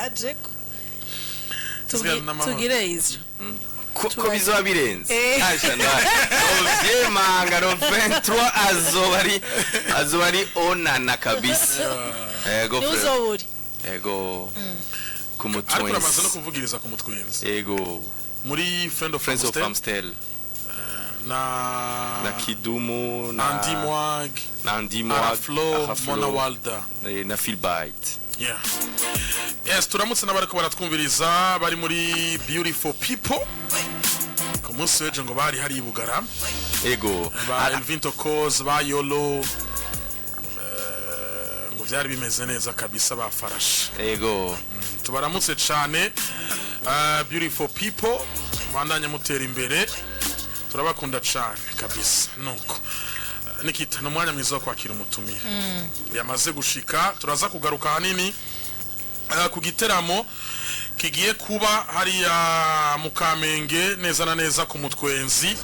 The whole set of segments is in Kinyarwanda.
ajeko tugire izo ko bizoba birenze asha naye manga no 23 azoba ari onana kabisa ego uzoburi ego kumutwenzi ariko amaze no kuvugiriza kumutwenzi ego muri friend of Amstel na Kidumu na Andimwag Flow Mona Walda na Philbite. Yeah. Yes, turamutse n'abariko baratwumviriza bari muri Beautiful People. Ku munsi w'ejo ngo bari hari ibugara. Ego. Ba Elvinto Cause ba Yolo. Ngo byari bimeze neza kabisa bafarashe. Ego. Tubaramutse cyane Beautiful People. Bandanya mutera imbere. Turabakunda cyane kabisa nuko nikita n'umwanya mwiza wo kwakira umutumire yamaze gushika turaza kugaruka hanini ku giteramo kigiye kuba hari ya Mukamenge neza na neza ku mutwenzi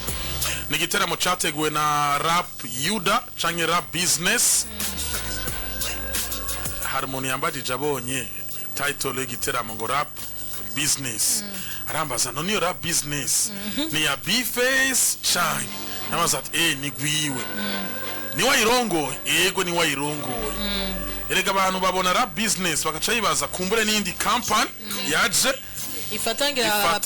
ni giteramo cyateguwe na Rap Yuda canke Rap Business harmoni yambajije abonye title y'igiteramo ngo Rap Business arambaza no niyo Rap Business ni ya B-Face change namaza ati ni gwiwe ni wayirongo yego ni wayirongo erega abantu babona Rap Business bakaca yibaza kumbure n'indi company yaje ifatangira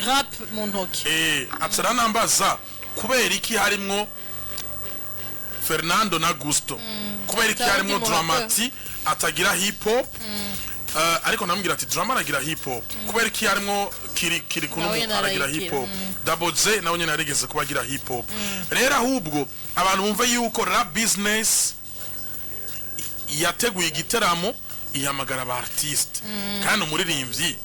rap mu ntoki atara nambaza kubera iki harimwo Fernando na Gusto kubera iki harimwo Dramati atagira hip hop ariko namubwira ati drama aragira hip hop kubera iki harimo kiri kuno aragira hip hop Double J nawe nyene arigeze kubagira hip hop rero ahubwo abantu bumva yuko Rap Business yateguye igiteramo ihamagara aba artiste kandi umuririmbyi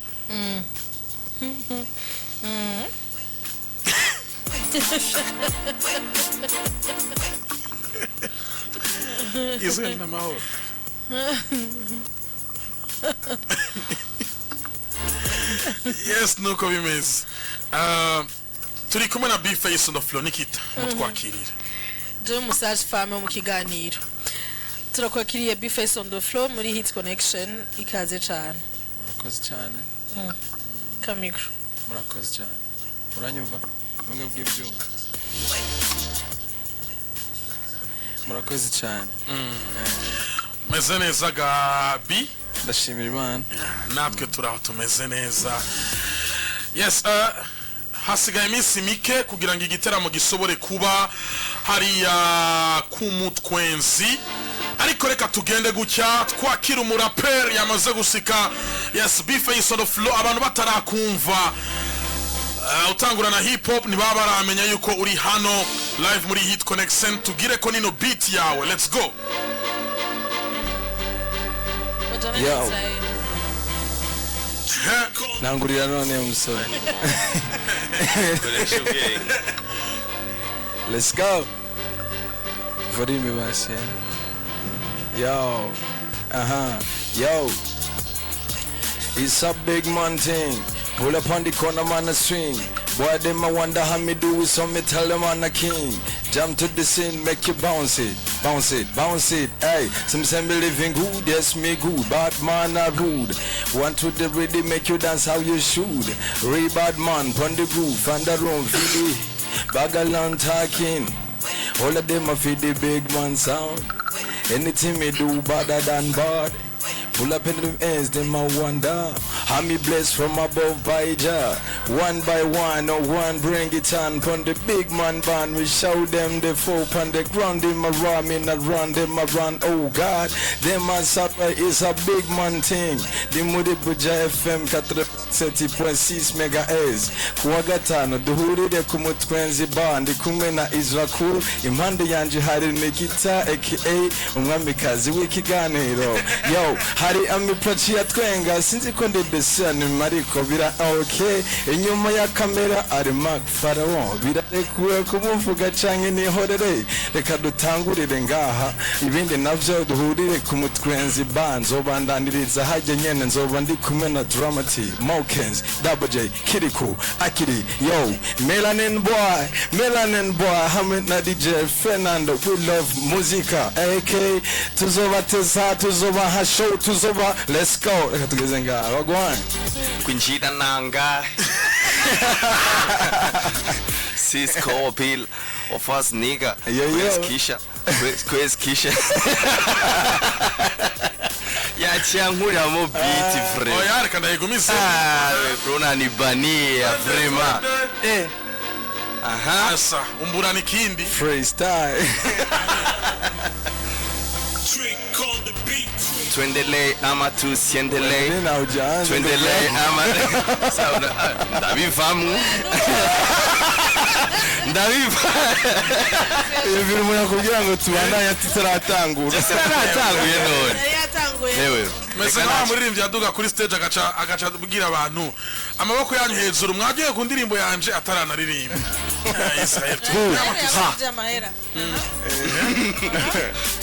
Izina mahoro Yes, nuko bimeze. Turi kumwe na B-Face on the floor Nikita mutwakirira. Je musaje fame mu kiganiro. Turakwakiriye B-Face on the floor muri HIT CONEXION ikaze cyane. Murakoze cyane. Kamikro. Murakoze cyane. Uranyumva? Bamwe bw'ibyuma. Murakoze cyane. Meze neza Gabi. Ndashimira Imana. Natwe turaho tumeze neza. Yes, hasigaye iminsi mike kugira ngo igiteramo gisobore kuba hariya ku mutwenzi ariko reka tugende gutya twakira umuraperi yamaze gusika. Yes, B-Face on the floor abantu batarakumva utangura na hip hop ni baba baramenya yuko uri hano live muri HIT CONEXION tugire ko nino beat yawe. Let's go. Yo. Nangurira none umusore. Let's go. Volume basi. Yo. Yo. It's a big man thing. Pull up on the corner man a swing. Boy them I wonder how me do it, so me tell them I'm a king. Jump to the scene, make you bounce it, bounce it, bounce it. Hey, some say me living good, yes me good. Bad man are rude. Want to the rhythm, make you dance how you should. Ray bad man, pon the groove, and the room, feel it. Bagalan talking. All of them are feel the big man sound. Anything me do better than bad. Pull up in them ends, them I wonder. How me blessed from above by Jah. One by one, no one bring it on. Pon the big man band, we show them the foe. Pon the ground, them a run, me not run, them a run. Oh God, them a supper is a big man thing. The Muri Buja FM 87.6 MHz. Kuwagatano, duhuri de kumutwenzi band. Kumwe na Israel, imande yanji hari Nikita, aka umwamikazi w'ikiganiro. Yo, hari amiprachi ya twenga, sinzi konde besani mariko bira okay. Inyuma ya kamera ari Mark Faraon, birarekuwe kumuvuga canke nihorere. Reka dutangurire ngaha, ibindi navyo duhurire kumutwenzi band. Zobandaniriza haje nyene nzoba ndi kumwe na Dramati, Mokens, Double J, Kiriku, Akiri, yo, Melanin boy, Hamid na DJ Fernando, we love muzika, AK, tuzoba teza, tuzoba ha show, tuzoba let's go reka tugeze ngaha bagwane Kwinjira nanga. Cisco Bill of us nigga. Yo, yo. Where's Kisha? Where's Kisha? Ya chiangura mo beat frère. oya reka ndayigumize Ah, Bruna ni bania vraiment. Aha. asa umburana ikindi freestyle Twendele ama tusiendele. nina ujanja Twendele ama sauna ndabivamu. Ndabiva. iyo biri umuntu akubwira ngo tubandanye tutaratangura Sinatanguye none. yari yatanguye Ewe. meze nk'aho muririmbyi yaduga kuri stage agaca abwira abantu amaboko yanyu hejuru mwagiye ku ndirimbo yanje ataranaririmba Israel yari amahera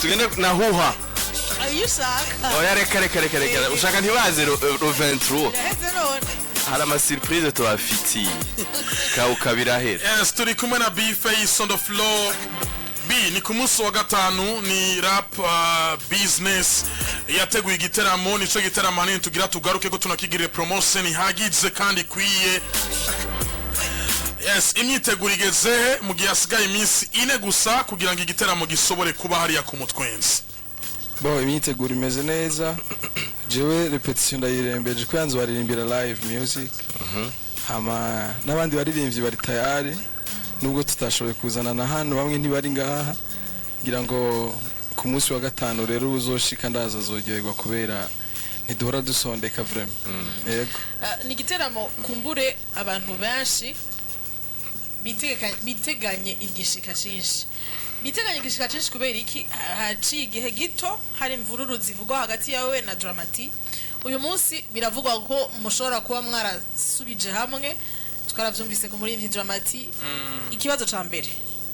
Tugende na huha. ayo ushaka Oya reka ushaka ntibaze ro 23 yaheze none hari ama surprise tubafitiye kabirahera. yes turi kumwe na B-Face on the floor B ni ku munsi wa gatanu ni rap business yateguye igiteramo nico giteramo hanini tugira tugaruke ko tunakigirire promotion ihagije kandi kwiye yes imyiteguro igeze mu gihe hasigaye iminsi ine gusa kugira ngo igiteramo gisobore kuba hariya ku mutwenzi bo imyiteguro imeze neza jewe repetition ndayirembeje ko yanzu baririmbira live music hama n'abandi baririmbyi bari tayari nubwo tutashoboye kuzana na hano bamwe ntibari ngaha ngira ngo ku munsi wa gatanu rero uzoshika ndaza zogirwa kubera ntiduhora dusondeka vraiment yego ni igiteramo kumbure abantu benshi biteganye igishika cyinshi biteganye igishika cyinshi kubera iki haciye igihe gito hari imvururu zivugwa hagati yawe na Dramati uyu munsi biravugwa ko mushobora kuba mwarasubije hamwe twaravyumvise ku muririmbyi Dramati ikibazo ca mbere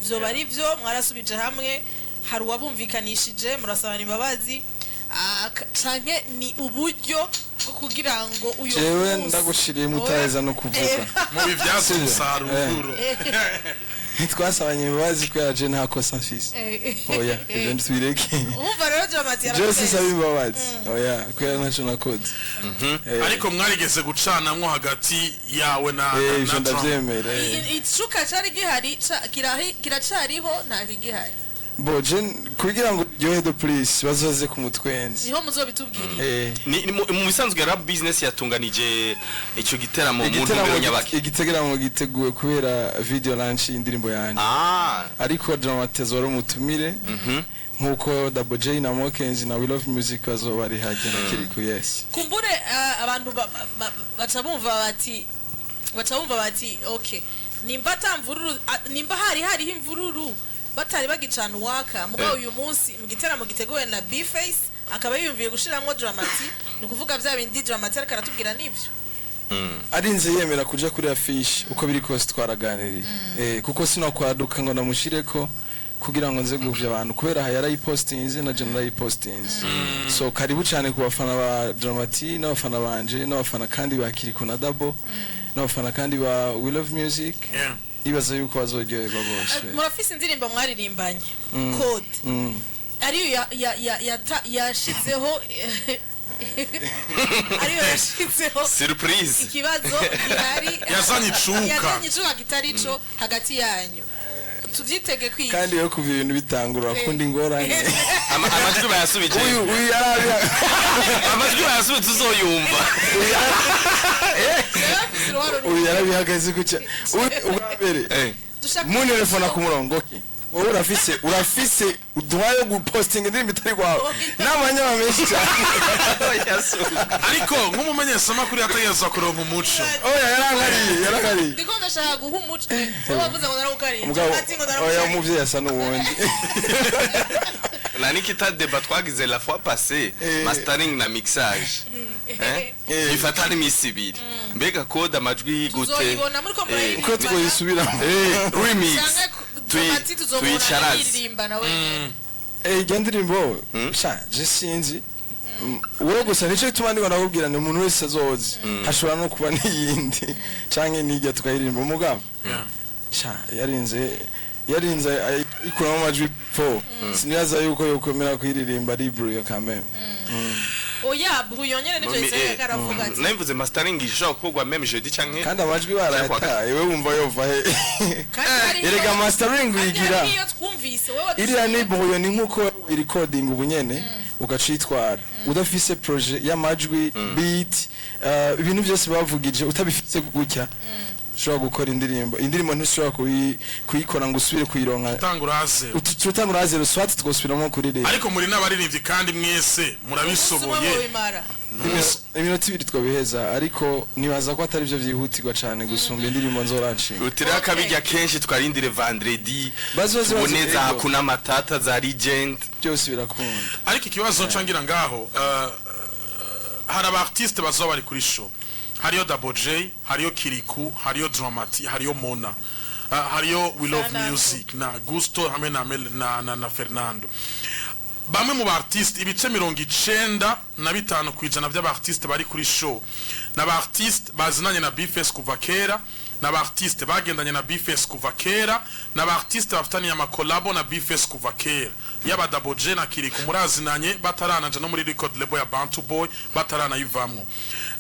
byo bari byo mwarasubije hamwe hari uwabumvikanishije murasabana imbabazi canke ni uburyo bwo kugira ngo uyu jewe ndagushiriye mutaheza no kuvuga mu bivyaza umusaruro twasabanye imbabazi ko yaje nta kosa mfise oya ibyo ntibireke umva rero Dramati Jose sabi imbabazi oya ko ntaco nakoze ariko mwarigeze gucanamwo hagati yawe na ivyo ndavyemera icuka cari gihari kiracariho nta gihari boje kugira ngo ryohe de please bazoze ku mutwenzi niho muzobitubwira Ni mu bisanzwe rap business yatunganije ico giteramo mu ntumbero nyabaki. igiteramo giteguwe kubera video launch y'indirimbo yanjye ariko Dramati wari umutumire nkuko Double J na Mokenzi na We Love Music bazoba ari hagera kiriko yes kumbure abantu baca bumva bati okay nimba tamvururu nimba hariho imvururu batari bagicana uwaka mugabo uyu munsi mu giteramo giteguwe na B-Face akaba yiyumviye gushiramwo Dramati ni kuvuga bya bindi Dramati ariko aratubwira nivyo arinze yemera kuja kuri affiche uko biri kose twaraganiriye kuko sinokwaduka ngo namushireko kugira ngo nze guvya abantu kubera yarayipostinze na je narayipostinze so karibu cyane ku bafana ba Dramati n'abafana banje n'abafana kandi ba Kiriko na Dabo n'abafana kandi ba We Love Music ibaza yuko bazoryoherwa bose murafise indirimbo mwaririmbanye code ariyo yashizeho ariyo yashizeho surprise ikibazo gihari yazanye icuka kitari ico hagati yanyu tuvyitege kwiga kandi yo kuva ibintu bitangura kundi ingorane amajwi bayasubije uyu yarabya amajwi bayasubije tuzoyumva uyu yarabihagaze kuca ubwabere mu telefone ku murongo wowe urafise udwayo gupostinga indirimbo itari kwawe n'amanyama menshi cyane ariko nk'umumenyeshamakuru yategeza kuronka umuco oya yarangariye ndiko ndashaka guha umuco wavuze ngo narawukariye oya umuvyeyi asa n'uwundi la nikita débat twagize la fois passée mastering na mixage bifata imisi ibiri mbega code amajwi gute tuzoyibona muri ko murayiririmba uko twoyisubiramo remix tuyicarase iyo ndirimbo je sinzi wowe gusa nicyo gituma ndiko ndakubwira ni umuntu wese azozi hashobora no kuba n'iyindi canke n'ijya tukayiririmba umugabo yarinze ikuramo amajwi po sinibaza yuko yokwemera kuyiririmba ari buriyo kameme oya brouillon nyene nico yise karavuga ati nabivuze mastering ishobora gukorwa même jeudi canke kandi amajwi barayataye we wumva yova he erega mastering uyigira iyo twumvise wewe iriya ni brouillon ni nkuko recording ubunyene ugacitwara udafise projet y'amajwi beat ibintu byose bavugije utabifite gutya ushobora gukora indirimbo ntushobora kuyikora ngo usubire kuyironka tutanguraze ruswati twosubiramo kuririmba ariko muri n'abaririmbyi kandi mwese murabisoboye iminota 2 twabiheza ariko nibaza ko atari byo byihutirwa cyane gusumba indirimbo nzoranshinga utira kabijya kenshi twarindire vendredi uboneza hakuna matata za legend byose birakunda ariko ikibazo cangira ngaho hari abartiste bazoba bari kuri show hariyo Double J hariyo Kiriku hariyo Dramati hariyo Mona hariyo We Love Music na Gusto hamwe na Fernando bamwe mu artiste ibice 95% kwijana by'abartiste bari kuri show n'abartiste bazinanye na Bface kuva kera n'abartiste bagendanye na Bface kuva kera n'abartiste bafitanye ama collabo na Bface kuva kera yaba Double J na Kiriku murazinanye batarananje no muri record label ya Bantu Boy batarana yivamwo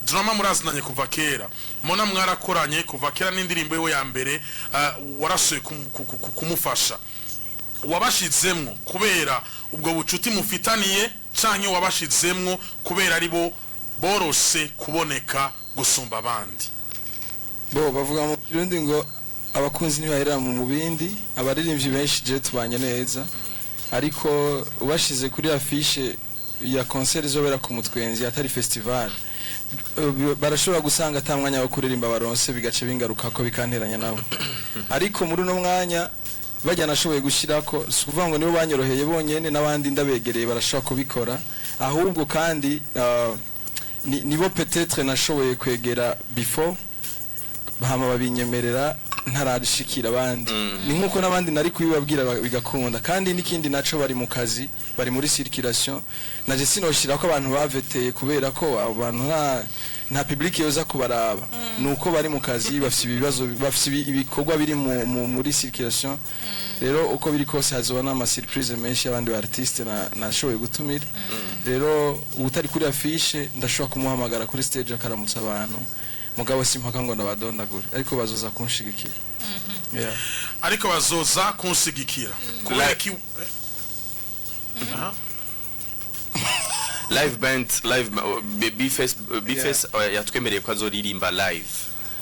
Drama murazinanye kuva kera Mona mwarakoranye kuva kera n'indirimbo yo ya mbere warasuye kumufasha wabashizemwo kubera ubwo bucuti mufitaniye canke wabashizemwo kubera aribo borose kuboneka gusumba abandi bo bavuga mu Kirundi ngo abakunzi ntibahera mu mubindi abaririmbyi benshi je tubanye neza ariko ubashize kuri affiche ya concert izobera ku Mutwenzi atari festival barashobora gusanga atamwanya wo kuririmba baronse bigace bingaruka ko bikanteranya nabo ariko muri no mwanya bajya nashoboye gushirako sukuvuga ngo nibo banyoroheye bonyene nabandi ndabegereye barashaka kubikora ahubwo kandi nibo peut-être nashoboye kwegera before bahama babinyemerera ntararishikira abandi ni nkuko nabandi nari kubibabwira bigakunda kandi nikindi naco bari mu kazi bari muri circulation naje sinoshira ko abantu baveteye kubera ko abantu nta public yoza kubaraba nuko bari mu kazi bafite ibibazo bafite ibikorwa biri muri circulation rero uko biri kose hazoba n'ama surprise menshi abandi ba artiste nashoboye gutumira rero utari kuri affiche ndashobora kumuhamagara kuri stage akaramutsa abantu mugabo simpaka ngo ndabadondagure ariko bazoza kunshigikira ariko bazoza kunshigikira kureki live band live Bface yatwemereye ko azoririmba live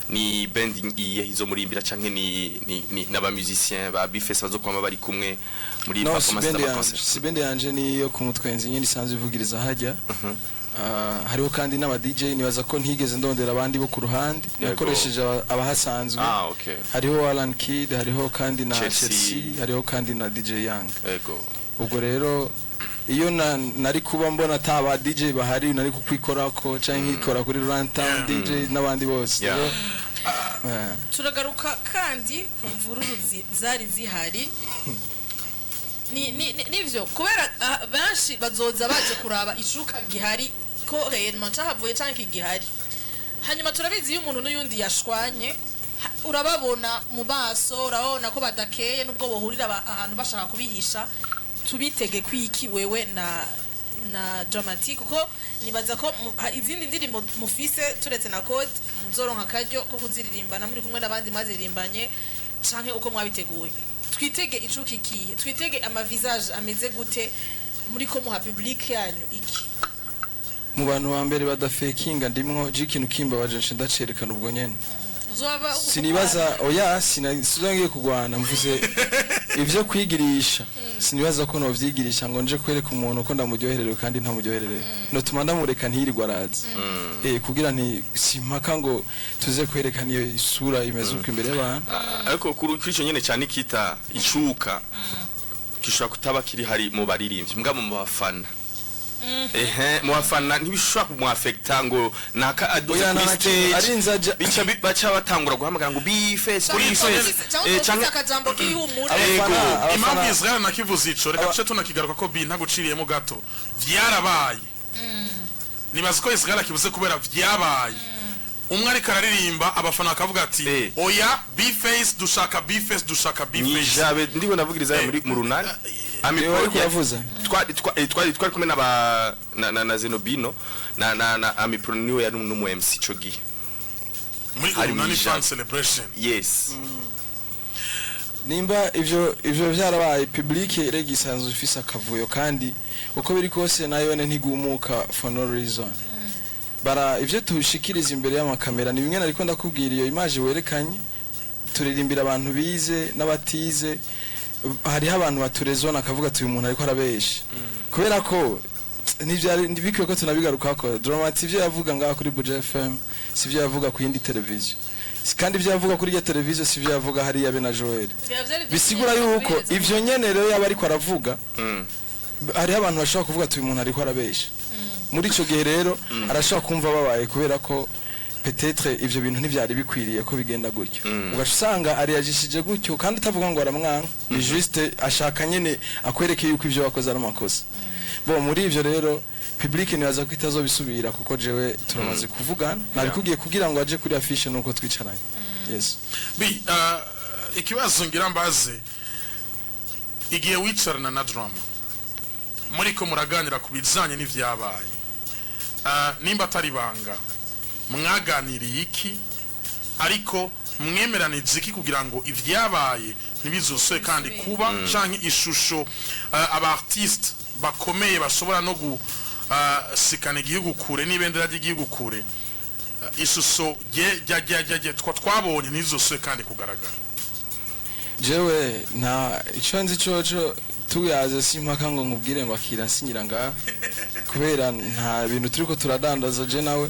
ni band izo murimbira canke ni naba musiciens ba Bface bazokwama bari kumwe muri performance y'abakonse si band yanje niyo ku Mutwenzi nyine isanzwe ivugiriza hajya hariho kandi n'aba DJ nibaza ko ntigeze ndondera abandi bo ku ruhande yakoresheje abahasanzwe hariho Alan Kid hariho kandi na Chelsea hariho kandi na DJ Young ubwo rero iyo nari kuba mbona taba DJ bahari nari kukwikorako canke ikora kuri Runtown DJ n'abandi bose turagaruka kandi ku mvururu zari zihari nivyo kubera benshi bazoza baje kuraba ishuka gihari ko réellement cyahavuye canke gihari hanyuma turabizi iyo umuntu n'uyundi yashwanye urababona mu baso urabona ko badakeye nubwo bohurira ahantu bashaka kubihisha tubitege kwiki wewe na dramatic ko nibaza ko izindi ndirimbo mufise turetse na code muzoronka karyo ko kuziririmbana muri kumwe n'abandi mazirimbanye canke uko mwabiteguye twitege icuki kiye twitege ama visage ameze gute muri ko muha public yanyu iki mu bantu ba mbere badafakinga ndimwo ikintu kimba baje ndacerekana ubwo nyene sinibaza oya sinazongiye kugwana mvuze ivyo kwigirisha sinibaza ko novyigirisha ngo nje kwereka umuntu ko ndamuryohererewe kandi ntamuryoherereye no tuma ndamureka ntirirwa arazi kugira nti simpaka ngo tuze kwerekana iyo isura imeze uko imbere y'abantu ariko kuri ico nyene cyane kita icuka kishobora kutaba kiri hari mu baririmbyi mbwa mu bafana muafana ntibishobora kumwafecta ngo naka adoza kuri stage bica batangura guhamagara ngo Bface kuri Bface cyangwa akajambo k'ihumura impamvu Israel nakivuze ico reka tuce tunakigaruka ko bi ntaguciriyemo gato vyarabaye nibaza ko Israel akivuze kubera vyabaye umwe ariko araririmba abafana bakavuga ati oya Bface dushaka Bface nijabe ndiko navugiriza muri mu runani amiko yavuze twari kumwe na Zenobino na Amipro niwe yari n'umu MC ico gihe muri Urunani Fan Celebration. Yes. nimba ivyo vyarabaye public regisanzwe ifisa akavuyo kandi uko biri kose nayo ntigumuka for no reason. Bara ivyo tushikiriza imbere y'amakamera ni bimwe nariko ndakubwira iyo image werekanye turirimbira abantu bize n'abatize hariho abantu baturezona akavuga ati uyu muntu ariko arabesha kubera ko ndibikwiye ko tunabigaruka ko Dramati ivyo yavuga ngaha kuri Buja FM sivyo yavuga ku yindi televiziyo kandi ivyo yavuga kuri ya televiziyo sivyo yavuga hari yabe na Joel bisigura yuko ivyo nyene rero yaba ariko aravuga hariho abantu bashobora kuvuga ati uyu muntu ariko arabesha muri ico gihe rero arashobora kumva babaye kubera ko peut-être ivyo bintu ntivyari bikwiriye ko bigenda gutyo ugasanga ari yajishije gutyo kandi utavuga ngo aramwanka ni juste ashaka nyene akwereke yuko ivyo wakoze ari amakosa bo muri ivyo rero public nibaza ko itazobisubira kuko jewe turamaze kuvugana nabikugiye kugira ngo aje kuri affiche nuko twicaranye yes ikibazo ngira mbaze igihe wicarana na drama muri ko muraganira kubizanye n'ivyabaye nimba atari banga mwaganiriye iki ariko mwemeranije iki kugira ngo ivyabaye ntibizoswe kandi kuba canke ishusho aba artiste bakomeye bashobora no gusikana igihugu kure n'ibendera ry'igihugu kure ishusho je twabonye ntizoswe kandi kugaragara jewe nta ico nzi coco tuyaze simpaka ngo nkubwire ngo akira nsinyira ngaha kubera nta bintu turiko turadandaza je nawe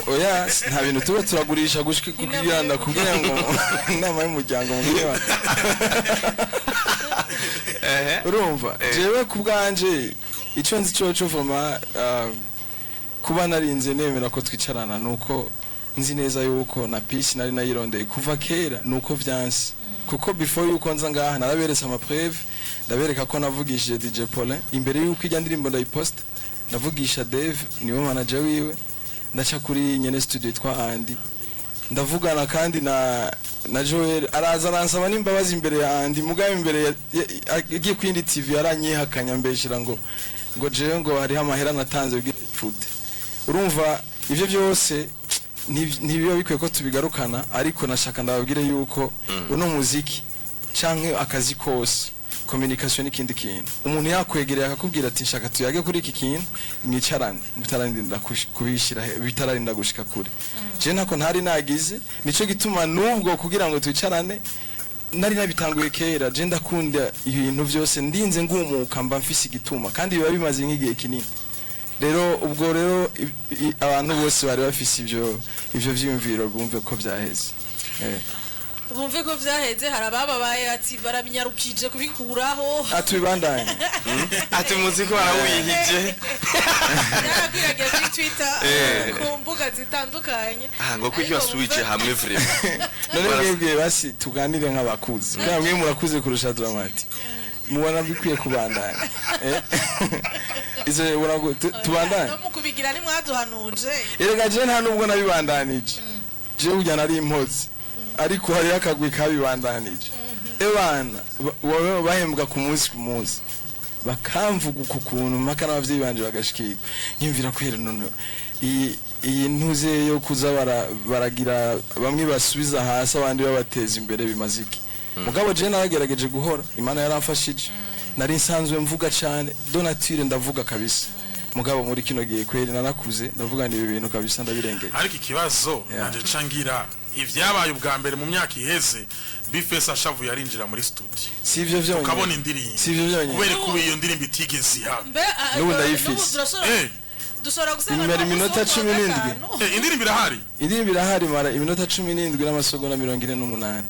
oya nta bintu tuba turagurisha gushika kugiranda kugira ngo inama y'umuryango mwiba urumva jewe kubwanje ico nzi coco voma kuba narinze nemera ko twicarana nuko nzi neza yuko na peace nari nayirondeye kuva kera nuko vyansi kuko before yuko nza ngaha naraberetse ama preuve ndabereka ko navugishije DJ Paulin imbere yuko ijya ndirimbo ndayipost ndavugisha Dave niwe manager wiwe ndacha kuri nyene studio yitwa Andy ndavugana kandi na Joel araza aransaba nimbabazi imbere ya Andy mugabe imbere yagiye kwindi TV yaranyihakanya mbeshira ngo jewe ngo hari amahera natanze bw'ifute urumva ivyo byose nibiyo bikwiye ko tubigarukana ariko nashaka ndababwire yuko uno muziki canke akazi kose communication ikindi kintu umuntu yakwegereye akakubwira ati nshaka tuyage kuri iki kintu mwicarane mutararinda kubishira bitararinda gushika kure je ntako ntari nagize nico gituma nubwo kugira ngo twicarane nari nabitanguye kera je ndakunda ibintu byose ndinze ngumuka mba mfise igituma kandi biba bimaze nk'igihe kinini rero ubwo rero abantu bose bari bafise ivyo vyiyumviro bumve ko byaheze bumve ko vyaheze harababaye ati baraminyarukije kubikuraho atubandanye ati muziko barawihije yarakwiragiye kuri Twitter ku mbuga zitandukanye ngo kwiki wasubije hamwe vraiment none mwebwe basi tuganire nk'abakuzi kandi mwe murakuze kurusha Dramati mubona bikwiye kubandanya izo urago tubandanye no mukubigira ni mwaduhanuje erega je nta nubwo nabibandanije je ujya nari impozi ariko hari akagwi kabibandanije ebana wowe bahembwa ku munsi bakamvuga uko kuntu maka n'abavyeyi banje bagashikira nyimvira kwera none iyi ntuze yo kuza baragira bamwe basubiza hasi abandi babateza imbere bimaziki mugabo je naragerageje guhora imana yaramfashije nari nsanzwe mvuga cyane donature ndavuga kabisa mugabo muri kino gihe kweri narakuze ndavuga ni ibintu kabisa ndabirengeye ariko ikibazo nanje cangira ivyabaye ubwa mbere mu myaka iheze Bifesa ashavu yarinjira muri studio sivyo vyonyine ukabona indirimbo sivyo vyonyine kubera ko iyo ndirimbo itigeze ihaba n'ubu ndayifise dusora gusema imara iminota 17 indirimbo irahari mara iminota 17 n'amasegonda 48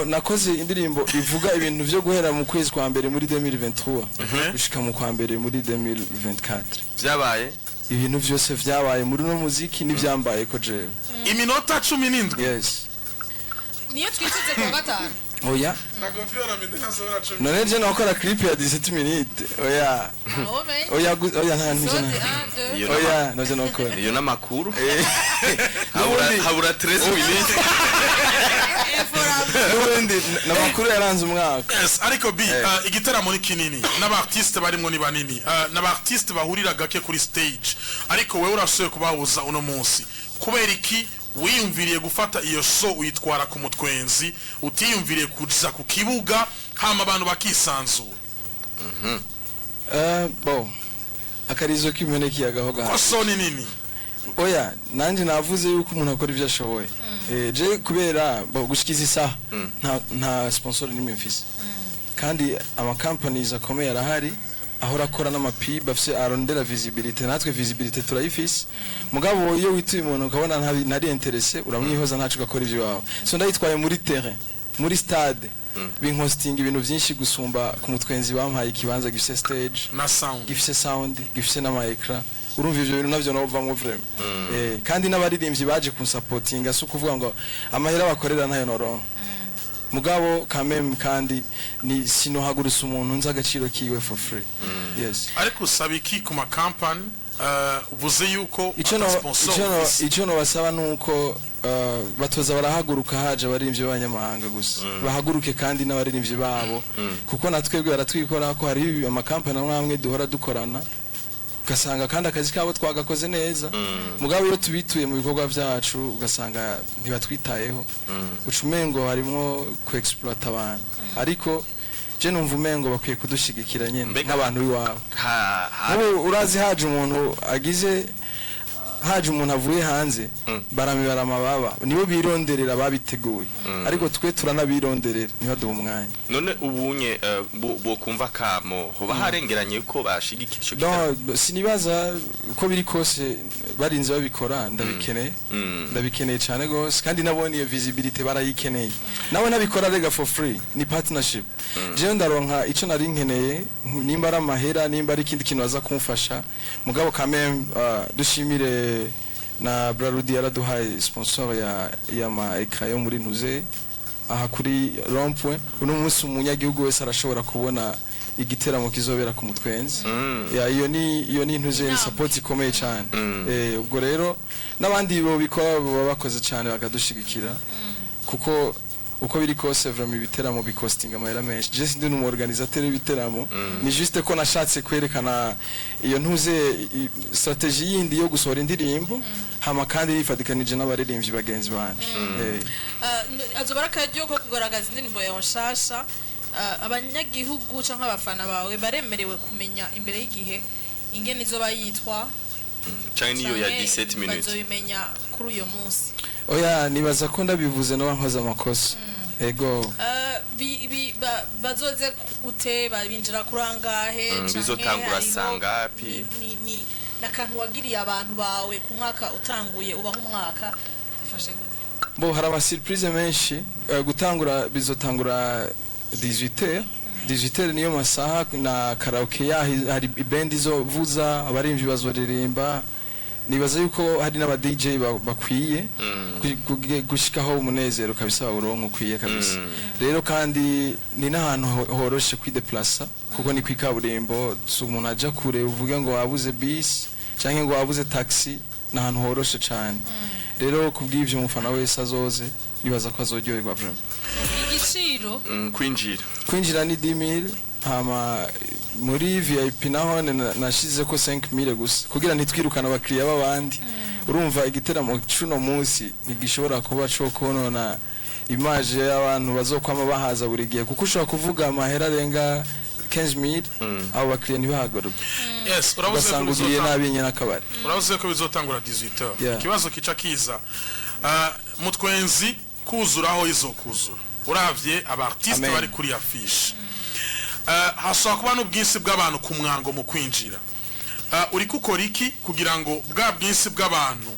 nakoze indirimbo ivuga ibintu byo guhera mu kwezi kwa mbere muri 2023 gushika mu kwa mbere muri 2024 byabaye ibintu byose vyabaye muri no muziki nivyambaye ko jewe iminota 17 yes niyo twiteze kwa gatanu oya none je nakora clip ya 17 minutes oya nta nijana oya naje nakora iyo namakuru habura 13 minutes n'ubundi n'amakuru yaranze umwaka. Yes, ariko bi igitaramo ni kinini n'abartiste barimo ni banini n'abartiste bahurira gake kuri stage ariko wewe urashoye kubahuza uno munsi kubera iki wiyumviriye gufata iyo show uyitwara ku mutwenzi utiyumviriye kuza ku kibuga hama abantu bakisanzura? Bo akarizo kimeneki yagaho gaho. So ni nini? Oya nanje navuze yuko umuntu akora ivyo ashoboye. Je kubera gushikiza isaha nta sponsor nimwe mfise. Kandi ama companies akomeye arahari ahora akora n'amapib afise arondera visibility, natwe visibility turayifise. Mugabo iyo wituye umuntu ukabona ntari interesse uramwihoza ntacu gakora ivyo wawe. So ndayitwaye muri terrain, muri stade. Binhosting ibintu byinshi gusumba ku mutwenzi bampaye ikibanza gifise stage na sound, gifise sound, gifise n'ama ecran. Urumva ivyo bintu navyo novamwo vraiment. Kandi n'abaririmbyi baje kunsupportinga so kuvuga ngo amahera bakorera ntayo noronka. Mugabo kameme kandi ni sinohagurusa umuntu nza agaciro kiwe for free. Yes. Ariko sabiki ku ma company uvuze yuko icyo no basaba nuko batoza barahaguruka haje abaririmbyi b'abanyamahanga gusa. Bahaguruke kandi n'abaririmbyi babo kuko natwebwe baratwikora ko hari ama company amwe duhora dukorana ugasanga kandi akazi kabo twagakoze neza. Mugabo iyo tubituye mu bikorwa byacu ugasanga ntibatwitayeho ucumengo harimo ku exploit abantu ariko je numva umengo bakwiye kudushigikira nyene nk'abantu biwabo. Urazi haje umuntu avuye hanze baramibara amababa nibo bironderera babiteguye ariko twe turanabironderera niho duha umwanya. None ubunye bo kumva kamo hoba harengeranye uko bashigikira ico gitabo? No sinibaza uko biri kose barinze babikora ndabikeneye cyane gose kandi nabone iyo visibility barayikeneye nawe nabikora rega for free ni partnership. Je ndaronka ico nari nkeneye nimba ari amahera nimba ari ikindi kintu aza kumfasha mugabo kameme dushimire na Brarudi yaraduhaye sponsor ya ma ekra yo muri ntuze aha kuri Rompwe uno munsi umunyagihugu wese arashobora kubona igiteramo kizobera ku mutwenzi. Iyo ni ntuze support ikomeye cyane. Ubwo rero nabandi bo bikora bakoze cyane bakadushigikira kuko uko biri kose vraiment ibiteramo bicosting amahera menshi. Je sindi n'umu organisateur w'ibiteramo ni juste ko nashatse kwerekana iyo ntuze strategy yindi yo gusohora indirimbo hama kandi yifadikanije n'abaririmbyi bagenzi banje. Azobaraka ryo ko kugaragaza indirimbo ya nshasha abanyagihugu canke abafana bawe baremerewe kumenya imbere y'igihe ingene izo bayitwa canke niyo ya 17 minutes bazobimenya kuri uyo munsi? Oya nibaza ko ndabivuze no bankoza amakosa. Ego bazoze gute babinjira kurangahe bizotangura sangapi ni nakantu wagiriye abantu bawe ku mwaka utanguye ubaho umwaka bifashe gute? Bo hari aba surprise menshi gutangura bizotangura 18h niyo masaha na karaoke hari band izovuza abarimvyi bazoririmba. Nibaza yuko hari n'aba DJ bakwiye gushikaho umunezero kabisa uronko ukwiye kabisa. Rero kandi ni nahantu horoshe kwideplacer kuko ni kwikaburimbo umuntu aja kure uvuga ngo wabuze bus canke ngo wabuze taxi nahantu horoshe cyane. Rero kubw'ivyo umufana wese azoze bibaza ko azoryoherwa vraiment. Igiciro kwinjira ni 10,000 hama muri VIP naho nashize ko 5,000 gusa kugira ntitwirukana abakiriya babandi. Urumva igiteramo cuno munsi ntigishobora kuba cyo konona image y'abantu bazokwama bahaza buri gihe kuko ushobora kuvuga amahera arenga 15,000 abo bakiriya ntibahagaruke. Yes, uravuze ko nabinya nakabari. Uravuze ko bizotangura 18h. Ikibazo kica kiza mutwenzi kuzuraho izokuzura uravye abartiste bari kuri affiche. Hashobora kuba n'ubwinshi bw'abantu ku mwango mu kwinjira. Uri gukora iki kugira ngo bwa bwinshi bw'abantu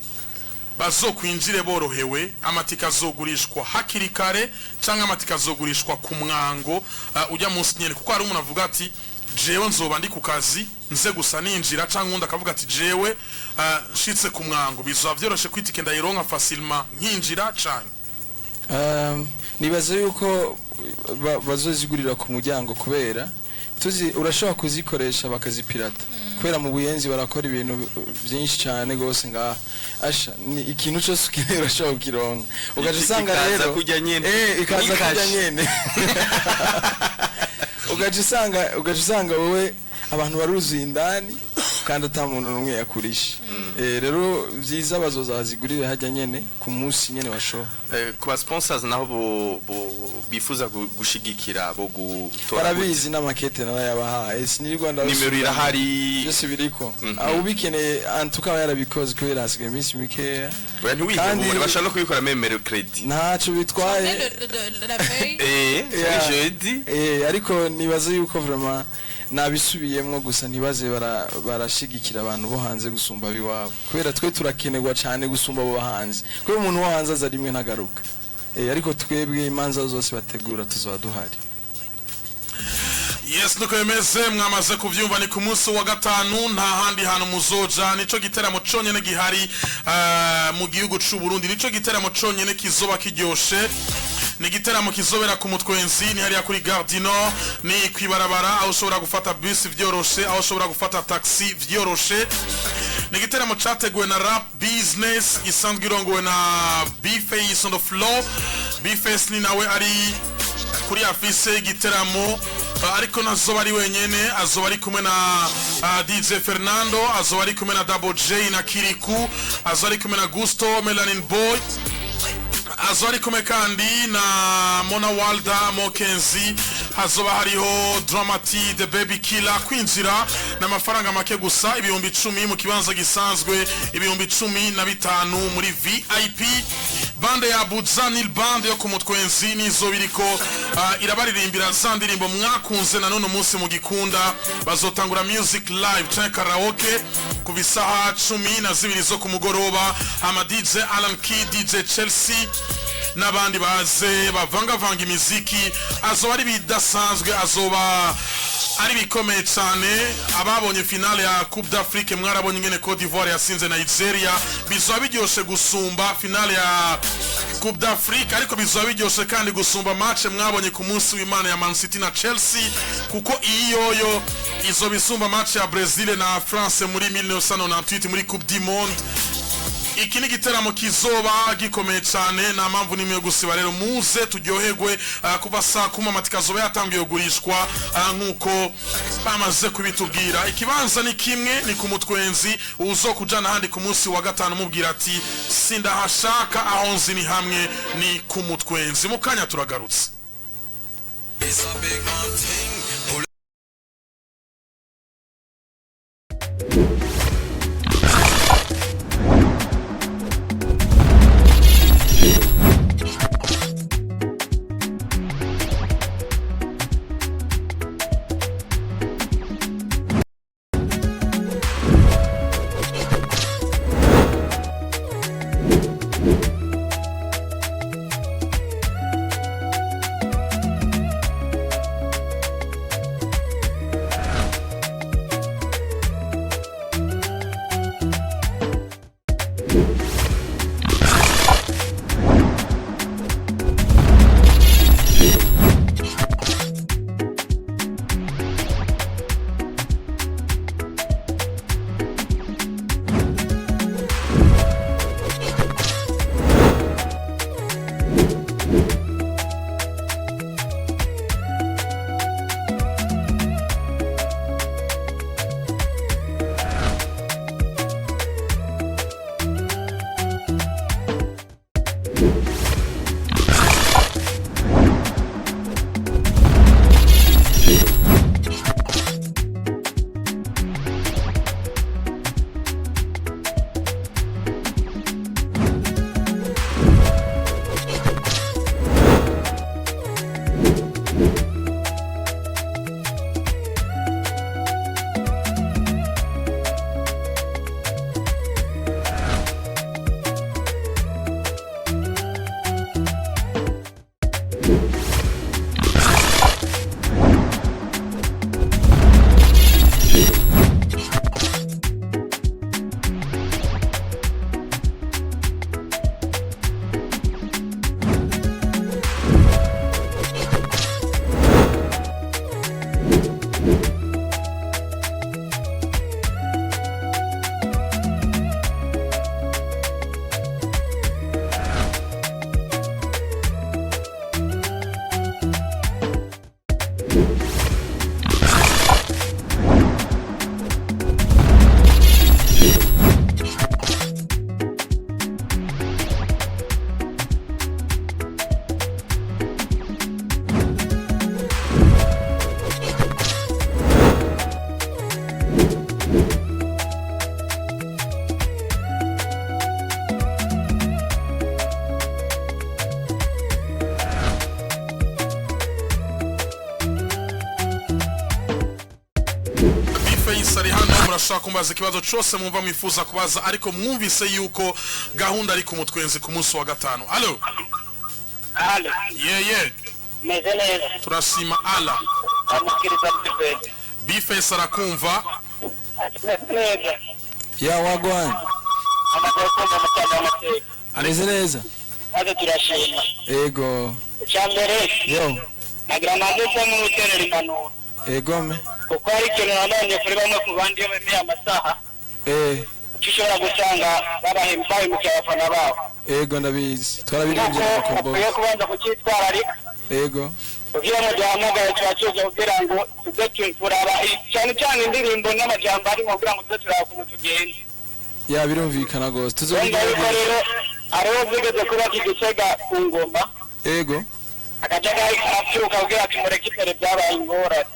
bazokwinjire borohewe? Amatika azogurishwa hakiri kare cyangwa amatika azogurishwa ku mwango ujya munsi nyene kuko hari umuntu avuga ati jewe nzoba ndi ku kazi nze gusa ninjira cyangwa undi akavuga ati jewe nshitse ku mwango bizaba byoroshe kwitike ndayironka facilement nkinjira cyane? Nibaza yuko bazozigurira ku muryango kubera tuzi urashobora kuzikoresha bakazipirata kubera mu buyenzi barakora ibintu byinshi cyane gose ngaha asha ni ikintu cyose ukeneye urashobora kukironka ugaje usanga rero ikaza kujya nyene ugaje usanga wowe abantu baruzuye indani kandi atamuntu numwe yakurisha rero vyiza bazoza bazigurire hajya nyene ku munsi nyene basho ku ba sponsors naho bifuza gushigikira bo gutora barabizi n'amakete n'ayabahaye sinirwa ndaho nimero irahari byose biriko aho bikeneye antuka yarabikoze kubera hasigaye iminsi mikeya kandi bashaka kubikora memero credit ntaco bitwaye jeudi ariko nibaze yuko vraiment nabisubiyemwo gusa nibaze barashigikira abantu bo hanze gusumba biwabo kubera twe turakenerwa cyane gusumba abo bahanze kubera umuntu wo hanze aza rimwe ntagaruka ariko twebwe imanza zose bategura tuzoba duhari. Yes, nuko yemeze mwamaze kuvyumva ni ku munsi wa gatanu nta handi hano muzoja nico giteramo conyene gihari mu gihugu c'u Burundi nico giteramo conyene kizoba kiryoshe ni giteramo kizobera ku mutwenzi ni hariya kuri Gardino ni kwibarabara aho ushobora gufata bus vyoroshe aho ushobora gufata taxi vyoroshe ni giteramo categuwe na Rap Business isanzwe irongowe na B-Face on the floor B-Face ni nawe ari kuri afise giteramo ariko nazoba ari wenyene azoba ari kumwe na DJ Fernando azoba ari kumwe na Double J na Kiriku azoba ari kumwe na Gusto Melanin Boy azoba ari kumwe kandi na Mona Walda Mokenzi hazoba hariho Dramati The Baby Killer kwinjira n'amafaranga make gusa ibihumbi 10 mu kibanza gisanzwe ibihumbi 15 muri VIP bande ya Budzanil bande yo kumutwenzi nizo biriko irabaririmbira za ndirimbo mwakunze na none umunsi mu gikunda bazotangura music live cyangwa karaoke ku bisaha 12 zo ku mugoroba ama DJ Alan Key DJ Chelsea n'abandi baze bavanga imiziki azoba ari bidasanzwe azoba ari bikomeye cyane ababonye finale ya Coupe d'Afrique mwarabonye ngene Cote d'Ivoire yasinze Nigeria bizoba biryoshe gusumba finale ya Coupe d'Afrique ariko bizoba biryoshe kandi gusumba match mwabonye ku munsi w'Imana ya Man City na Chelsea kuko iyoyo izo bisumba match ya Brazil na France muri 1998 muri Coupe du Monde. Iki ni giteramo kizoba gikomeye cyane na mpamvu nimwe gusiba rero muze turyoherwe kuva saa 10 amatikazo yatangiye kugurishwa nkuko bamaze kubitubwira ikibanza ni kimwe ni ku mutwenzi uzo kujana handi ku munsi wa gatanu mubwira ati sindahashaka aho nzi ni hamwe ni ku mutwenzi mukanya turagarutse. B-Face ari hano murashaka kumbaza ikibazo cyose mwumva mwifuza kubaza ariko mwumvise yuko gahunda ari ku mutwenzi ku munsi wa gatanu. Allo yeah meze neza turashima ala amukiriza B-Face arakumva neza ya wagwan amagoko mu mateka ameze neza aje turashima ego cyambere yo nagira nazo mu hotel impanuro ego me kuko ari ikintu nabonye kuri bamwe ku bandi yo bemeye amasaha ushobora gusanga babahimbaye mu cyafana babo ego ndabizi twarabirembye akombo yo kubanza kucyitwararika ego kugira ngo duhamagare twacuze kugira ngo tuze turaba cyane cyane indirimbo n'amajambo ari mu kugira ngo tuze turaba ukuntu tugenda ya birumvikana gose tuzobigira rero ariho zigeze kuba kigicega ku ngoma ego akajagari karabyuka kugira ati mureke imbere byabaye ingorane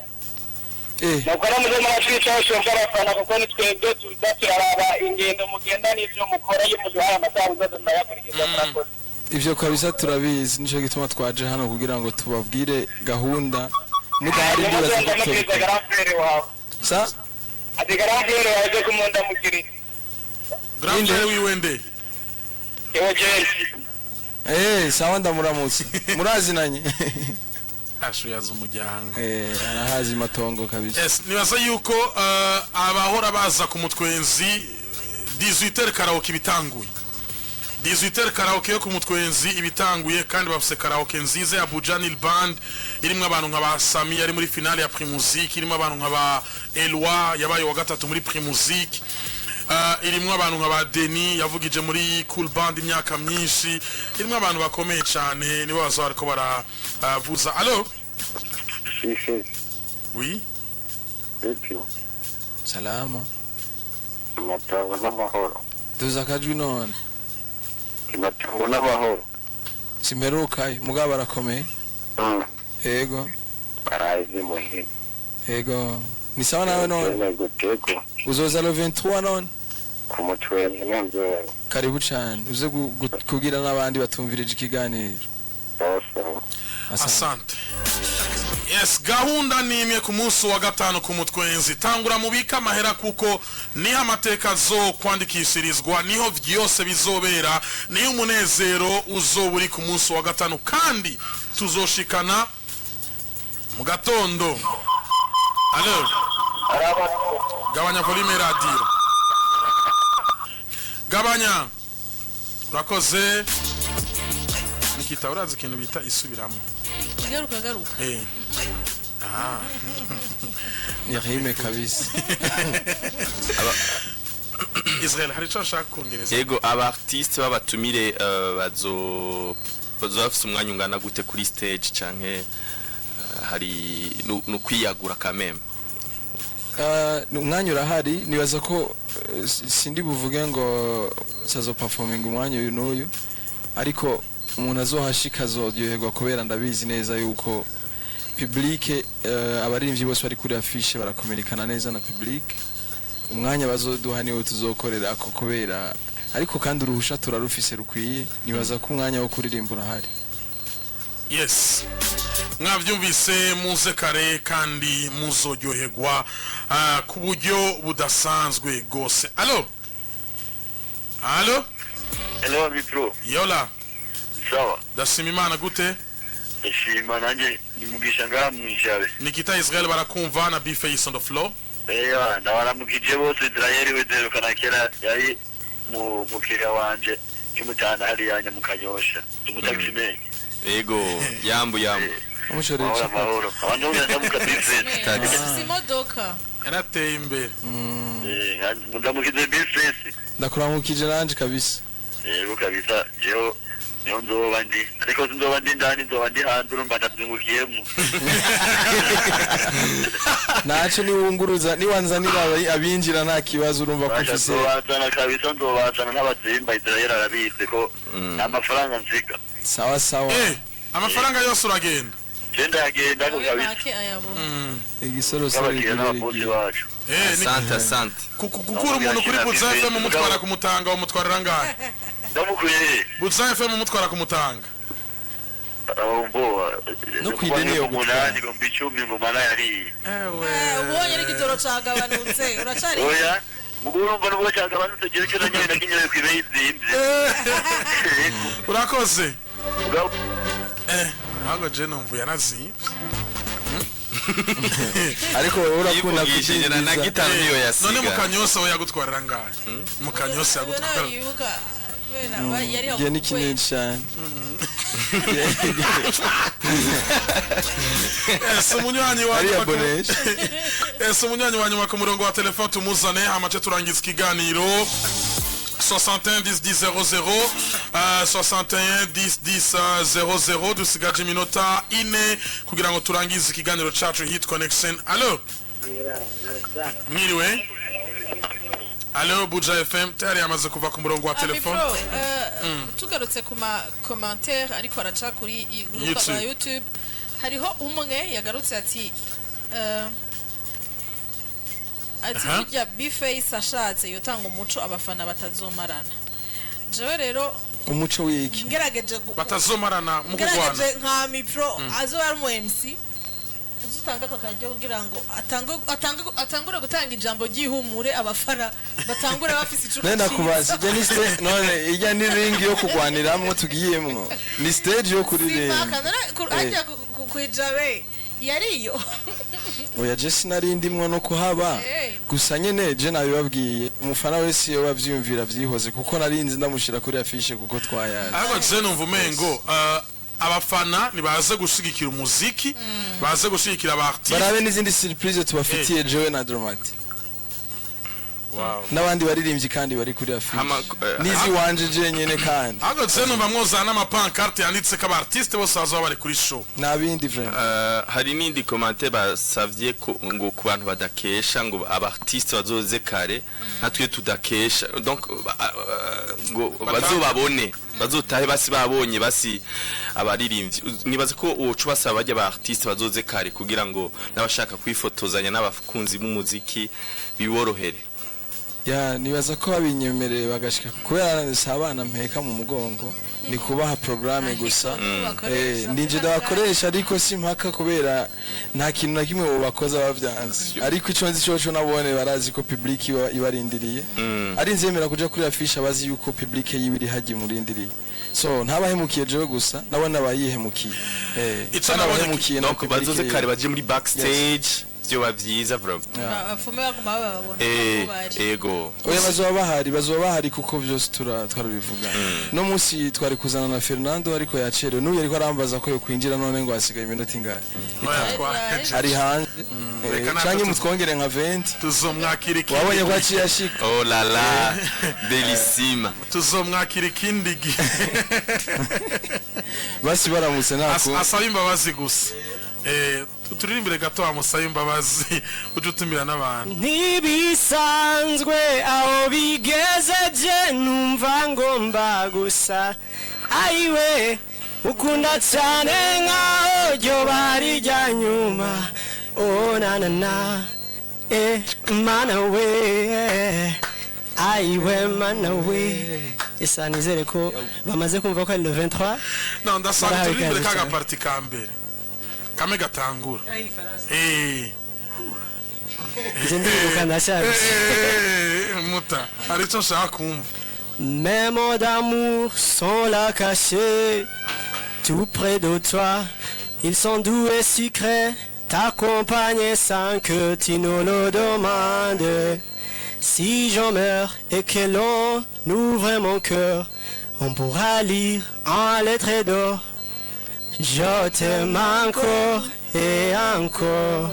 nuko rero muze muratwicaho shonga abafana kuko nitwebwe tuza turaraba ingendo mugenda n'ivyo mukora iyo muduhaye amasaha muzoze murayakurikiza murakoze ivyo kabisa turabizi nico gituma twaje hano kugira ngo tubabwire gahunda mudahari ndibaza sa ati garanfere yaje kumunda mukiriti Grande wiwende sawa ndamuramutse murazinanye asho yaza umujyango arahazi matongo kabisa yes nibaza yuko abahora baza ku mutwenzi 18h karaoke bitanguye 18h karaoke yo ku mutwenzi ibitanguye kandi bafise karaoke nziza ya Bujanil Band irimo abantu nka ba Sami ari muri finale ya Primusic irimo abantu nka ba Elwa yabaye wa gatatu muri Primusic irimo abantu nka ba Deni yavugije muri Cool Band imyaka myinshi irimo abantu bakomeye cyane nibo bazari ko baravuza. Allo oui salama Matango n'amahoro tuza kajwi none Matango n'amahoro simerukaye mugabo barakomeye ego barazi muhira ego ni sawa nawe none uzoza le 23 none ku mutwenzi n'inzobe karibu cyane uze kugira n'abandi batumvirije ikiganiro asante. Yes, gahunda ni imwe ku munsi wa gatanu ku mutwenzi tangura mubika amahera kuko niho amateka zo kwandikishirizwa niho byose bizobera niho umunezero uzoburi ku munsi wa gatanu kandi tuzoshikana mu gatondo. Allo gabanya volume radio gabanya urakoze nikita urazi ikintu bita isubiramo garuka Yahime kabisa Israel hari cyo shaka kongereza yego abartiste babatumire bazofise umwanya ungana gute kuri stage canke hari no kwiyagura kameme umwanya urahari nibaza ko sindi buvuge ngo sazo performing umwanya uyu n'uyu ariko umuntu azohashika azoryoherwa kubera ndabizi neza yuko public abaririmbyi bose bari kuri affiche barakomerikana neza na public umwanya bazoduha niwo tuzokorera ko kubera ariko kandi uruhusha turarufise rukwiye nibaza ko umwanya wo kuririmba urahari. Yes, mwavyumvise muze kare kandi muzoryoherwa ku buryo budasanzwe gose. Allo hello mitro yola sawa dashima imana gute ishima nanje nimugisha ngara mwijabe Nikita Israel barakumva na B-Face on the floor ndabaramukije bose Israel wederukana kera yari mu mukiriya wanje kimutana hari yanya mukanyosha tumutakimenye yego yambu amushoreje amahoro abantu ndamuka B-Face simodoka yarateye imbere ndamukize B-Face ndakuramukije nanje kabisa yego kabisa yo nzoba ndi ariko nzoba ndi ndani nzoba ndi hanze urumva ndabyungukiyemo naco niwunguruza niwanzanira abinjira nta kibazo urumva ko ufise nzobazana kabisa nzobazana n'abazimba Israel arabizi ko amafaranga nsiga sawa amafaranga yose uragenda genda yagenda ko kabisa igisoro n'abakozi bacu asante kukura umuntu kuri Buza FM umutwara kumutanga umutwarira ngahe ndamukuye Buza FM umutwara kumutanga No kwideni yo umunani ngo mbicumi ngo mana yari ubonye n'igitoro cagabanutse uracari oya mugurumva nubwo cyagabanutse gihe cyo nanyene nakinyoye kwibeye izimvye urakoze ntabwo je numvuye nazimvye ariko urakunda yivugishije na gitaro niyo yasiga none mukanyosa we yagutwarira ngahe mukanyosa yagutwarira Gihe ni kinini cyane umunywanyi ariya bonesha umunywanyi wa nyuma ku murongo wa telefone tumuzane amace turangiza ikiganiro 61 10 10 00 61 10 10 00 dusigaje iminota ine kugira ngo turangize ikiganiro cacu hit connection. Allo mwiriwe. Allo Buja FM tayari yamaze kuva ku murongo wa telefone. Tugarutse ku ma commentaire ariko araca kuri groupe ya YouTube hariho umwe yagarutse ati burya B-Face ashatse yotanga umuco abafana batazomarana. Jewe rero umuco wiki ngerageje batazomarana mu kugwana ngerageje nka mipro azo ari mu MC uzutanga akajyo kugira ngo atangure gutanga ijambo ryihumure abafana batangure bafise icupa nenda kubaza je ni stage none ijya ni ring yo kugwaniramwo tugiyemwo ni stage yo kuririmba ajya kwijabe yariyo oya je sinarindimwo no kuhaba gusa nyene je nabibabwiye umufana wese yo bavyumvira vyihoze kuko narinzi ndamushira kuri afishe kuko twayaje ariko je numva umengo abafana nibaze gushigikira umuziki baze gushigikira abartiste barabe n'izindi surprise tubafitiye jewe na Dramati wow n'abandi baririmbyi kandi bari kuri afishe nizi wanje je nyene kandi ariko je numva mwozana amapancarte yanditse ko abartiste bose bazaba bari kuri show nabindi friend hari n'indi commentaire basavye ngo ku bantu badakesha ngo abartiste bazoze kare natwe tudakesha donc ngo bazobabone bazotahe basi babonye basi abaririmbyi nibaze ko uco basaba bajya ba artiste bazoze kare kugira ngo nabashaka kwifotozanya n'abakunzi b'umuziki biborohere ya nibaza ko babinyemereye bagashika kubera sabana mpeka mu mugongo ni kubaha programme gusa ndinje ndabakoresha ariko simpaka kubera nta kintu na kimwe bo bakoza bavyanze ariko ico nzi cyo nabone barazi ko public ibarindiriye ari nzemera kuja kuri afisha bazi yuko public yibiri haji murindiriye so ntabahemukiye jewe gusa nabona bayihemukiye nabahemukiye no bazoze kare baje muri backstage byo bavyiza bro afume baguma babona ego oya bazoba bahari kuko byose turabivuga no munsi twari kuzana na Fernando ariko yacerewe n'uyu ariko arambaza ko yo kwinjira none ngo asigaye iminota ingahe ari hanze canke mutwongere nka 20 tuzomwakira ikindi wabonye ko aciye ashika oh la la delissima tuzomwakira ikindi basi baramutse nako asaba imbabazi gusa turirimbire gato amusaba imbabazi ujutumira n'abantu ntibisanzwe aho bigezeje numva ngomba gusa ayiwe ukunda cyane nkaho ryo bari rya nyuma oh na na na mana we ayiwe mana we esa nizere ko bamaze kumva ko ari le 23 non ndasanga turirimbire kaga parti ka mbere kame gatangura muta arico nshaka kumva. Mes mots d'amour sont là cachés tout près de toi, ils sont doux et sucrés, t'accompagner sans que tu ne le demandes. Si j'en meurs et que l'on ouvre mon cœur, on pourra lire en lettres d'or. Je t'aime encore et encore.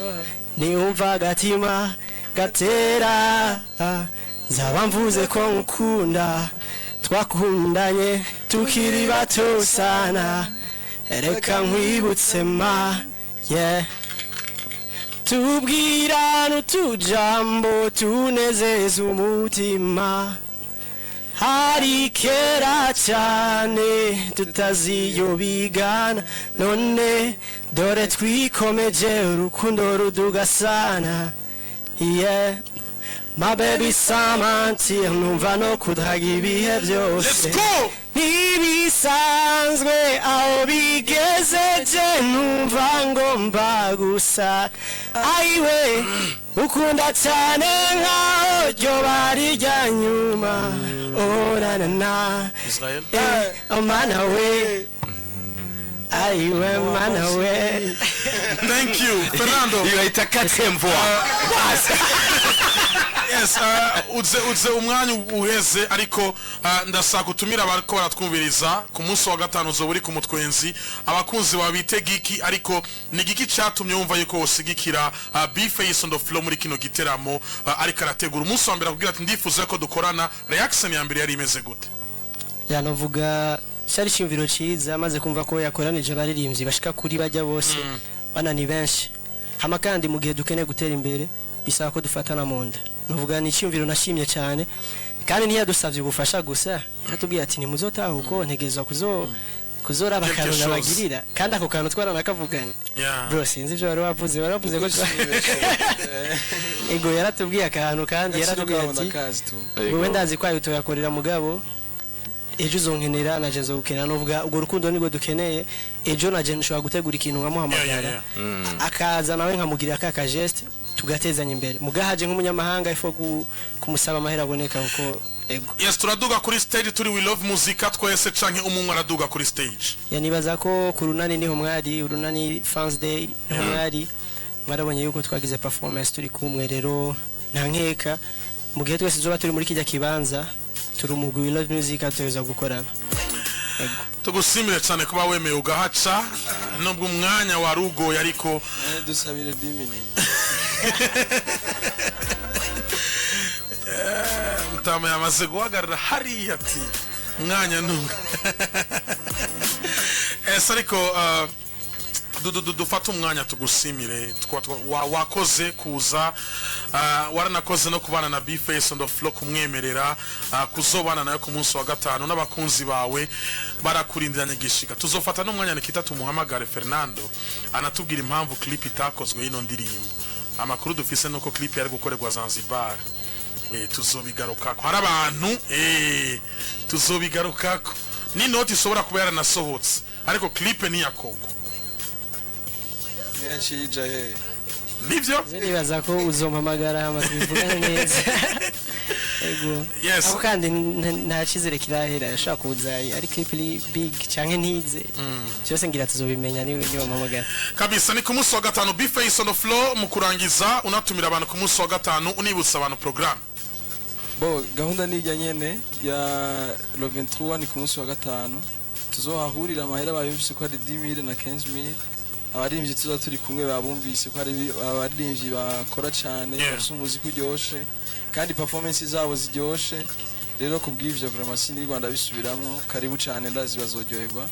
Niumva gatima gatera nzaba mvuze ko nkukunda twakundanye tukiri bato sana reka nkwibutse ma yeah tubwira n'utujambo tunezeza umutima hari kera cyane tutaziyobigana none dore twikomeje urukundo rudugasana yeah my baby sans mentir numva no kudraga ibihe byose ntibisanzwe aho bigezeje numva ngomba gusa ayiwe ukunda cyane nkaho ryo bari rya nyuma oranana Israel mana we ayiwe mana we. thank you Fernando iyo ahita katemvo yes uze umwanya uheze ariko ndasaka gutumira abariko baratwumviriza ku munsi wa gatanu zo buri ku mutwenzi abakunzi ba bitegiki ariko ni giki cyatumye wumva yuko usigikira B-Face on the floor muri kino giteramo ariko arategura umunsi wa mbere akubwira ati ndifuza ko dukorana reaction ya mbere yari imeze gute yanovuga cyari cyumviro cyiza amaze kumva ko yakoranije abaririmbyi bashika kuri bajya bose bana ni benshi hama kandi mu gihe dukeneye gutera imbere bisaba ko dufatana mu nda novuga ni cyumviro nashimye cyane kandi ntiyadusavye ubufasha gusa yatubwiye ati ni muzotaha uko ntegezwa kuzora abakantu nabagirira kandi ako kantu twaranakavuganye bro sinzi ibyo waravuze ko ego yaratubwiye akantu kandi yaratubwiye ati wowe ndazi ko ayo tuyakorera mugabo ejo uzonkenera naje nzogukenera novuga ubwo rukundo nibwo dukeneye ejo naje nshobora gutegura ikintu nkamuhamagara akaza nawe nkamugirira ka geste tugatezanya imbere mugahaje nk'umunyamahanga ifo kumusaba amahera aboneka uko ego yes turaduga kuri stage turi we love muzika twese canke umuntu araduga kuri stage yanibaza ko ku runani niho mwari urunani fans day niho mwari marabonye yuko twagize performance turi kumwe rero nta nkeka mu gihe twese zoba turi muri kijya kibanza turi umugwi we love music ateza gukorana ego tugusimire cyane kuba wemeye ugahaca nubwo umwanya wa rugo yariko dusabire 10 minutes mutama yamaze guhagarara hariya ati mwanya nunga ariko dufata umwanya tugusimire wakoze kuza waranakoze no kubana na B-Face on the floor kumwemerera kuzobana nayo ku munsi wa gatanu n'abakunzi bawe barakurindiranye gishika tuzofata n'umwanya nikita tumuhamagare Fernando anatubwira impamvu clip itakozwe yino ndirimbo amakuru dufise nuko clip yari gukorerwa Zanzibar tuzobigarukako hari abantu tuzobigarukako ni noti isobora kuba yaranasohotse ariko clip ni yakogo yachija nivyo nibaza ko uzompamagara amatubivugane neza ego yes ako kandi nta cyizere kirahera yashaka kuza ari clip big canke ntize cyose ngira tuzobimenya niba mpamagara kabisa ni ku munsi wa gatanu B-Face on the floor mu kurangiza unatumira abantu ku munsi wa gatanu unibutsa abantu program bo gahunda nijya nyene ya le 23 ni ku munsi wa gatanu tuzohahurira amahera bayumvise ko ari 10000 na 15000 abaririmbyi tuza turi kumwe babumvise ko ari abaririmbyi bakora cyane bafite umuziki uryoshe kandi performance zabo ziryoshe rero kubw'ivyo vraiment sini Rwanda bisubiramo karibu cyane ndazi bazoryoherwa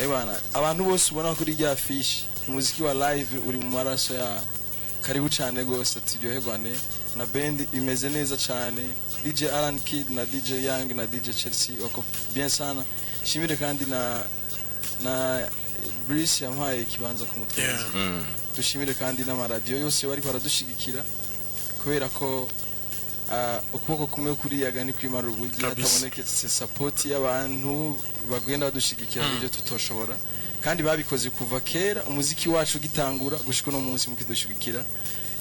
bana abantu bose ubona kuri rya fish umuziki wa live uri mu maraso ya karibu cyane gose turyoherwane na band imeze neza cyane DJ Alan Kid na DJ Young na DJ Chelsea wako bien sana shimire kandi na Brice yampaye kibanza ku mutwe dushimire kandi n'amaradiyo yose bari baradushigikira kubera ko ukuboko kumwe kuri yagani kwimara ubugi hataboneketse support y'abantu bagenda badushigikira ibyo tutoshobora kandi babikoze kuva kera umuziki wacu gitangura gushika no munsi mukidushigikira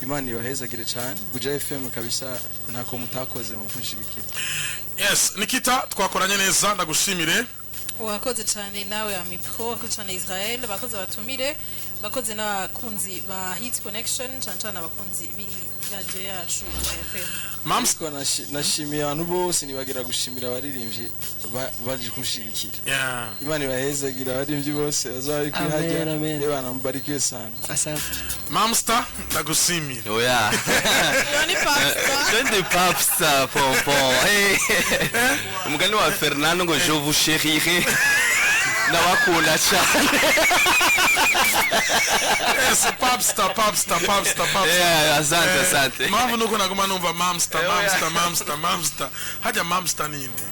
Imana ibahezagire cyane Buja FM kabisa ntako mutakoze mu kunshigikira yes Nikita twakoranye neza ndagushimire wakoze cyane nawe amipro wakoze cyane Israel bakoze batumire bakoze n'abakunzi ba HIT CONEXION cyane abakunzi b'iradio yacu FM Mamsko nashimiye abantu bose nibagira gushimira abaririmbyi baje kunshigikira Imana ibahezagira abaririmbyi bose bazari kwihajya ebana mubarikiwe sana asante Mamsta ndagushimira oya ni pasta de papsta pompon umugani wa Fernando ngo je vous chérirai ndabakunda cyane yes papsta asante mpamvu nuko naguma numva mamsta hajya mamsta ninde